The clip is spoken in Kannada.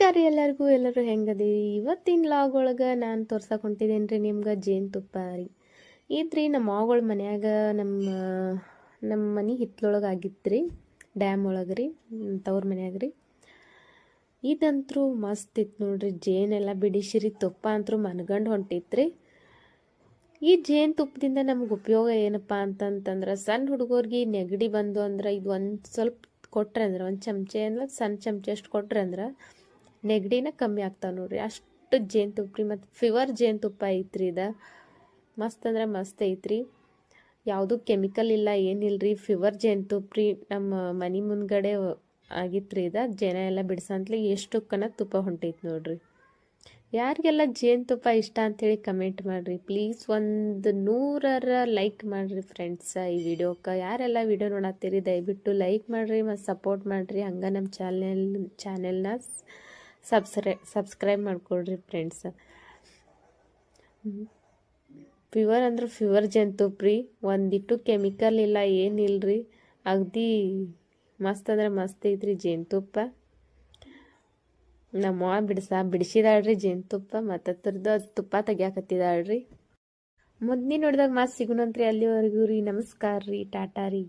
ನಮಸ್ಕಾರ ರೀ ಎಲ್ಲರೂ ಹೆಂಗದೀರಿ. ಇವತ್ತಿನ ಲಾಗ್ ಒಳಗೆ ನಾನು ತೋರ್ಸಕ್ಕೆ ಹೊಂಟಿದ್ದೇನೆ ರೀ ನಿಮ್ಗೆ ಜೇನುತುಪ್ಪ ರೀ. ಇದ್ರಿ ನಮ್ಮ ಮಾವುಗಳ ಮನ್ಯಾಗ ನಮ್ಮ ಮನೆ ಹಿತ್ತಲೊಳಗೆ ಆಗಿತ್ತು ರೀ, ಡ್ಯಾಮ್ ಒಳಗೆ ರೀ, ತವ್ರ ಮನ್ಯಾಗ ರೀ. ಇದಂತರೂ ಮಸ್ತ್ ಇತ್ತು ನೋಡ್ರಿ. ಜೇನೆಲ್ಲ ಬಿಡಿಸಿರಿ, ತುಪ್ಪ ಅಂತರೂ ಮನ್ಗಂಡು ಹೊಂಟಿತ್ತು ರೀ. ಈ ಜೇನುತುಪ್ಪದಿಂದ ನಮ್ಗೆ ಉಪಯೋಗ ಏನಪ್ಪ ಅಂತಂತಂದ್ರೆ, ಸಣ್ಣ ಹುಡುಗರಿಗೆ ನೆಗಡಿ ಬಂದು ಅಂದ್ರೆ ಇದು ಒಂದು ಸ್ವಲ್ಪ ಕೊಟ್ರೆ ಅಂದ್ರೆ, ಒಂದು ಚಮಚೆ ಅಂದ್ರೆ ಸಣ್ಣ ಚಮಚೆ ಅಷ್ಟು ಕೊಟ್ರೆ ಅಂದ್ರೆ ನೆಗಡಿನ ಕಮ್ಮಿ ಆಗ್ತಾವೆ ನೋಡ್ರಿ. ಅಷ್ಟು ಜೇನುತುಪ್ಪ ರೀ. ಮತ್ತು ಫಿವರ್ ಜೇನುತುಪ್ಪ ಐತ್ರಿ. ಇದು ಮಸ್ತ್ ಅಂದ್ರೆ ಮಸ್ತ್ ಐತ್ರಿ. ಯಾವುದೂ ಕೆಮಿಕಲ್ ಇಲ್ಲ, ಏನಿಲ್ಲ ರೀ. ಫಿವರ್ ಜೇನುತುಪ್ಪ ರೀ. ನಮ್ಮ ಮನೆ ಮುಂದ್ಗಡೆ ಆಗಿತ್ತು ರೀ. ಇದು ಜನ ಎಲ್ಲ ಬಿಡ್ಸಂತ್ಲಿ ಎಷ್ಟು ಕನ ತುಪ್ಪ ಹೊಂಟೈತಿ ನೋಡ್ರಿ. ಯಾರಿಗೆಲ್ಲ ಜೇನುತುಪ್ಪ ಇಷ್ಟ ಅಂಥೇಳಿ ಕಮೆಂಟ್ ಮಾಡಿರಿ ಪ್ಲೀಸ್. 100 ಲೈಕ್ ಮಾಡಿರಿ ಫ್ರೆಂಡ್ಸ್ ಈ ವಿಡಿಯೋಕ್ಕೆ. ಯಾರೆಲ್ಲ ವಿಡಿಯೋ ನೋಡತ್ತೀರಿ ದಯವಿಟ್ಟು ಲೈಕ್ ಮಾಡಿರಿ ಮತ್ತು ಸಪೋರ್ಟ್ ಮಾಡಿರಿ. ಹಂಗೆ ನಮ್ಮ ಚಾನೆಲ್ನ ಸಬ್ಸ್ಕ್ರೈಬ್ ಮಾಡ್ಕೊಳ್ರಿ ಫ್ರೆಂಡ್ಸ್. ಫಿವರ್ ಅಂದ್ರೆ ಫಿವರ್ ಜೇನುತುಪ್ಪ ರೀ. ಒಂದಿಟ್ಟು ಕೆಮಿಕಲ್ ಇಲ್ಲ, ಏನಿಲ್ಲ ರೀ. ಅಗದಿ ಮಸ್ತ್ ಅಂದ್ರೆ ಮಸ್ತ್ ಐತ್ರಿ ಜೇನುತುಪ್ಪ. ನಮ್ಮ ಬಿಡಿಸಿದಾಳ್ರಿ ಜೇನುತುಪ್ಪ. ಮತ್ತು ಅದ್ರದ್ದು ತುಪ್ಪ ತೆಗಿಯಾಕತ್ತಿದಾಳ್ರಿ. ಮುಂದಿನ ನೋಡಿದಾಗ ಮಾತು ಸಿಗೋಣಂತ್ರಿ. ಅಲ್ಲಿವರೆಗೂ ರೀ ನಮಸ್ಕಾರ ರೀ, ಟಾಟಾ ರೀ.